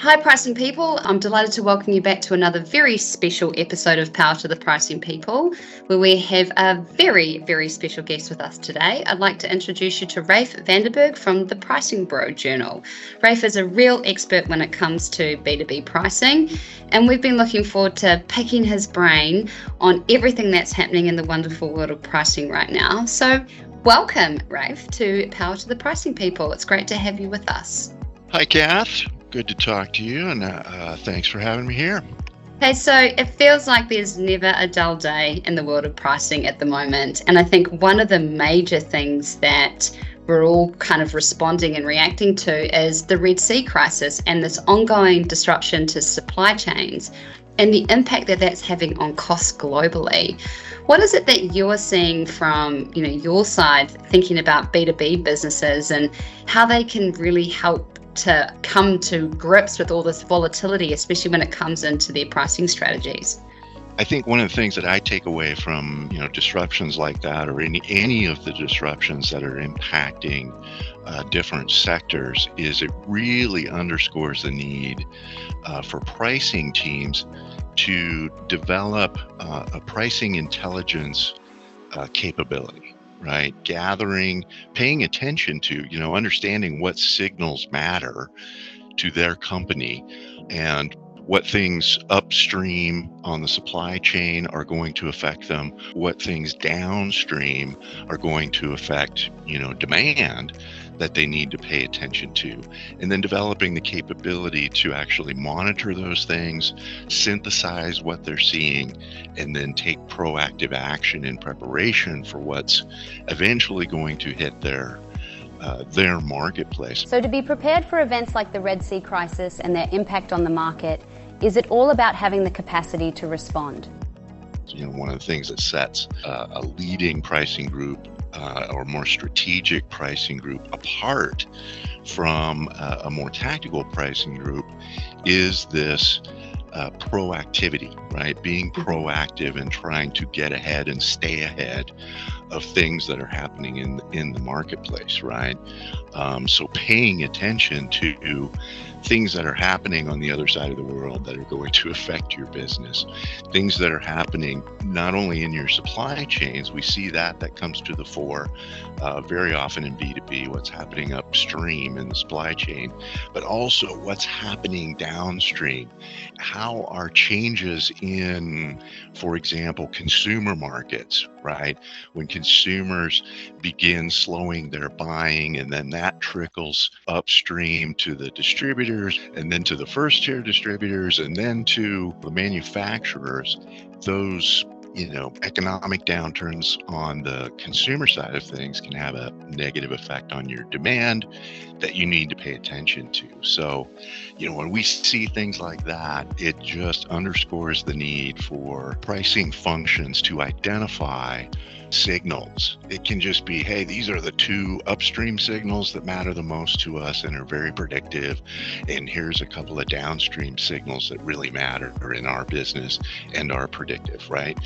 Hi, pricing people. I'm delighted to welcome you back to another very special episode of Power to the Pricing People, where we have a very, very special guest with us today. I'd like to introduce you to Rafe VanDenBerg from the Pricing Brew journal. Rafe is a real expert when it comes to B2B pricing, and we've been looking forward to picking his brain on everything that's happening in the wonderful world of pricing right now. So welcome, Rafe, to Power to the Pricing People. It's great to have you with us. Hi, Cath. Good to talk to you, and thanks for having me here. Okay, so it feels like there's never a dull day in the world of pricing at the moment. And I think one of the major things that we're all kind of responding and reacting to is the Red Sea crisis and this ongoing disruption to supply chains and the impact that that's having on costs globally. What is it that you're seeing from your side, thinking about B2B businesses and how they can really help to come to grips with all this volatility, especially when it comes into their pricing strategies? I think one of the things that I take away from disruptions like that, or any of the disruptions that are impacting different sectors, is it really underscores the need for pricing teams to develop a pricing intelligence capability. Right? Paying attention to, understanding what signals matter to their company and what things upstream on the supply chain are going to affect them, what things downstream are going to affect, demand that they need to pay attention to, and then developing the capability to actually monitor those things, synthesize what they're seeing, and then take proactive action in preparation for what's eventually going to hit their marketplace. So to be prepared for events like the Red Sea crisis and their impact on the market, is it all about having the capacity to respond? One of the things that sets a leading pricing group or more strategic pricing group apart from a more tactical pricing group is this proactivity, right? Being proactive and trying to get ahead and stay ahead of things that are happening in the marketplace, right? So paying attention to things that are happening on the other side of the world that are going to affect your business, things that are happening not only in your supply chains, we see that comes to the fore very often in B2B, what's happening upstream in the supply chain, but also what's happening downstream. How are changes in, for example, consumer markets, right? When consumers begin slowing their buying, and then that trickles upstream to the distributors, and then to the first tier distributors, and then to the manufacturers, those economic downturns on the consumer side of things can have a negative effect on your demand that you need to pay attention to. So, when we see things like that, it just underscores the need for pricing functions to identify signals. It can just be, hey, these are the two upstream signals that matter the most to us and are very predictive. And here's a couple of downstream signals that really matter in our business and are predictive, right?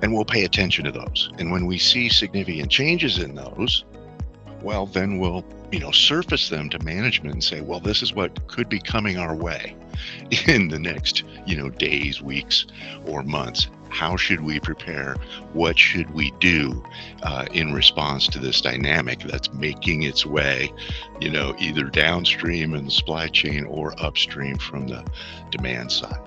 And we'll pay attention to those. And when we see significant changes in those, well, then we'll, surface them to management and say, well, this is what could be coming our way in the next, days, weeks, or months. How should we prepare? What should we do in response to this dynamic that's making its way, either downstream in the supply chain or upstream from the demand side?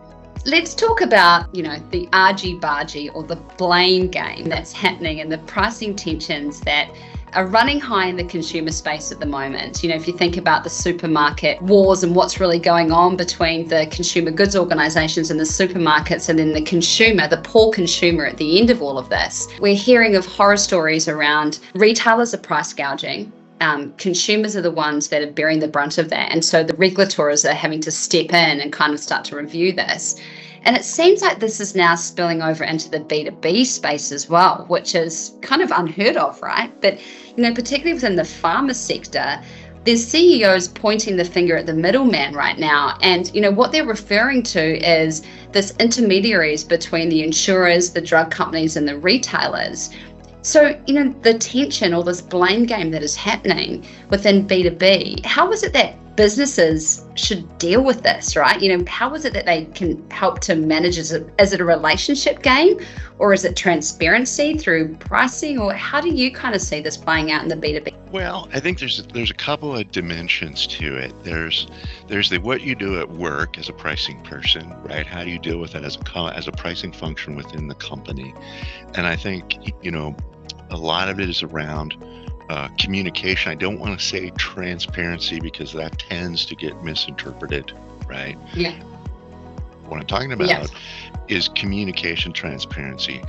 Let's talk about, the argy-bargy or the blame game that's happening and the pricing tensions that are running high in the consumer space at the moment. If you think about the supermarket wars and what's really going on between the consumer goods organizations and the supermarkets, and then the consumer, the poor consumer at the end of all of this, we're hearing of horror stories around retailers are price gouging. Consumers are the ones that are bearing the brunt of that. And so the regulators are having to step in and kind of start to review this. And it seems like this is now spilling over into the B2B space as well, which is kind of unheard of, right? But, particularly within the pharma sector, there's CEOs pointing the finger at the middleman right now. And, what they're referring to is this intermediaries between the insurers, the drug companies, and the retailers. So, the tension or this blame game that is happening within B2B, how is it that businesses should deal with this, right? How is it that they can help to manage? Is it a relationship game, or is it transparency through pricing, or how do you kind of see this playing out in the B2B? Well, I think there's a couple of dimensions to it. There's the what you do at work as a pricing person, right? How do you deal with it as a pricing function within the company? And I think a lot of it is around communication. I don't want to say transparency because that tends to get misinterpreted, right? Yeah. What I'm talking about is communication transparency,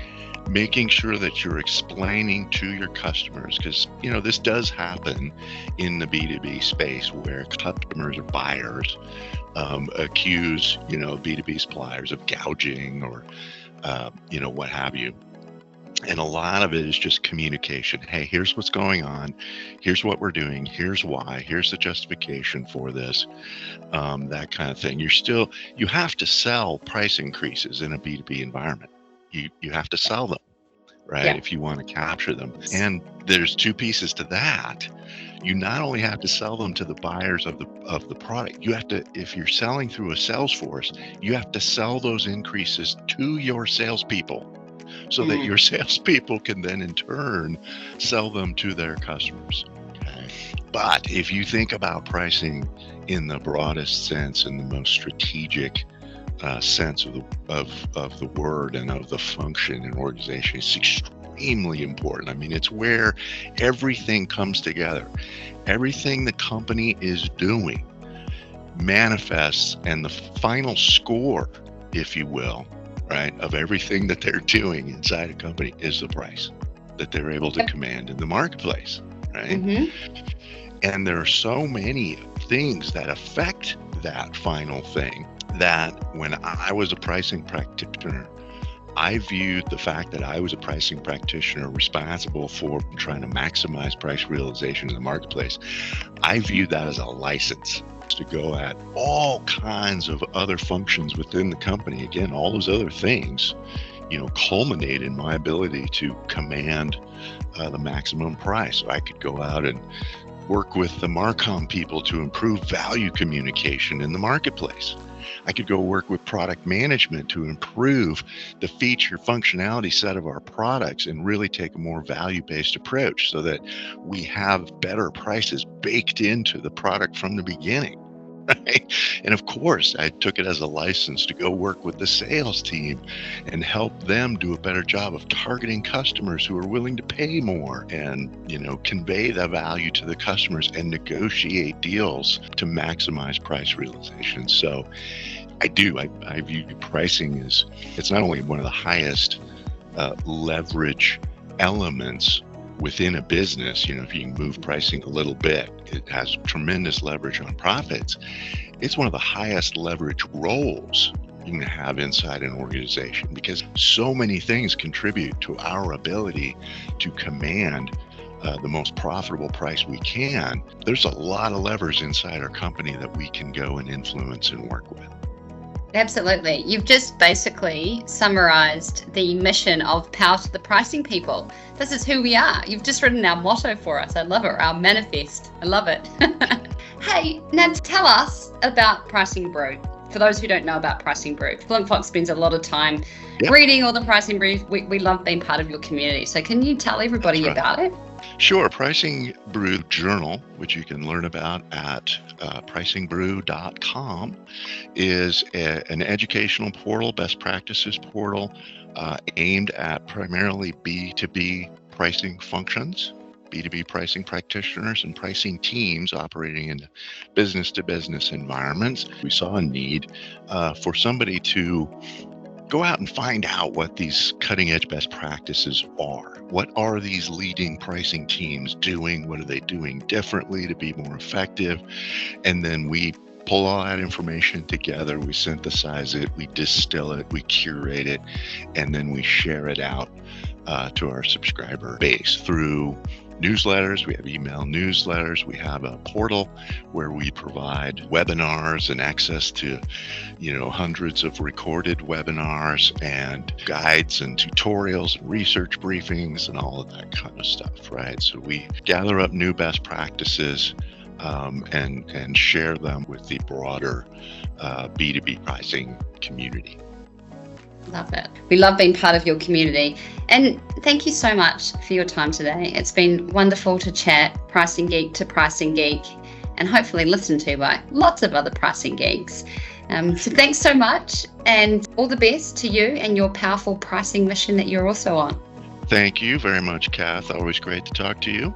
making sure that you're explaining to your customers, because this does happen in the B2B space where customers or buyers accuse B2B suppliers of gouging or what have you. And a lot of it is just communication. Hey, here's what's going on. Here's what we're doing. Here's why. Here's the justification for this. That kind of thing. You have to sell price increases in a B2B environment. You have to sell them, right? Yeah. If you want to capture them. And there's two pieces to that. You not only have to sell them to the buyers of the product, you have to, if you're selling through a sales force, you have to sell those increases to your salespeople, so that your salespeople can then in turn sell them to their customers. Okay. But if you think about pricing in the broadest sense and the most strategic sense of the word and of the function in organization, it's extremely important. I mean, it's where everything comes together. Everything the company is doing manifests, and the final score, if you will, right, of everything that they're doing inside a company is the price that they're able to command in the marketplace, right? Mm-hmm. And there are so many things that affect that final thing that when I was a pricing practitioner, I viewed the fact that I was a pricing practitioner responsible for trying to maximize price realization in the marketplace. I viewed that as a license to go at all kinds of other functions within the company. Again, all those other things, culminate in my ability to command the maximum price. So I could go out and work with the Marcom people to improve value communication in the marketplace. I could go work with product management to improve the feature functionality set of our products and really take a more value-based approach so that we have better prices baked into the product from the beginning. Right? And of course, I took it as a license to go work with the sales team and help them do a better job of targeting customers who are willing to pay more and, convey the value to the customers and negotiate deals to maximize price realization. So I view pricing as, it's not only one of the highest leverage elements within a business. If you can move pricing a little bit, it has tremendous leverage on profits. It's one of the highest leverage roles you can have inside an organization, because so many things contribute to our ability to command the most profitable price we can. There's a lot of levers inside our company that we can go and influence and work with. Absolutely. You've just basically summarized the mission of Power to the Pricing People. This is who we are. You've just written our motto for us. I love it. Our manifest. I love it. Hey, now tell us about Pricing Brew. For those who don't know about Pricing Brew, Flintfox spends a lot of time reading all the Pricing Brew. We love being part of your community. So can you tell everybody about it? Sure. Pricing Brew Journal, which you can learn about at pricingbrew.com, is an educational portal, best practices portal, aimed at primarily B2B pricing functions, B2B pricing practitioners and pricing teams operating in business-to-business environments. We saw a need for somebody to go out and find out what these cutting-edge best practices are. What are these leading pricing teams doing? What are they doing differently to be more effective? And then we pull all that information together, we synthesize it, we distill it, we curate it, and then we share it out to our subscriber base through newsletters. We have email newsletters. We have a portal where we provide webinars and access to, hundreds of recorded webinars and guides and tutorials and research briefings and all of that kind of stuff, right? So we gather up new best practices and share them with the broader B2B pricing community. Love it. We love being part of your community. And thank you so much for your time today. It's been wonderful to chat Pricing Geek to Pricing Geek, and hopefully listened to by lots of other pricing geeks. So thanks so much, and all the best to you and your powerful pricing mission that you're also on. Thank you very much, Cath. Always great to talk to you.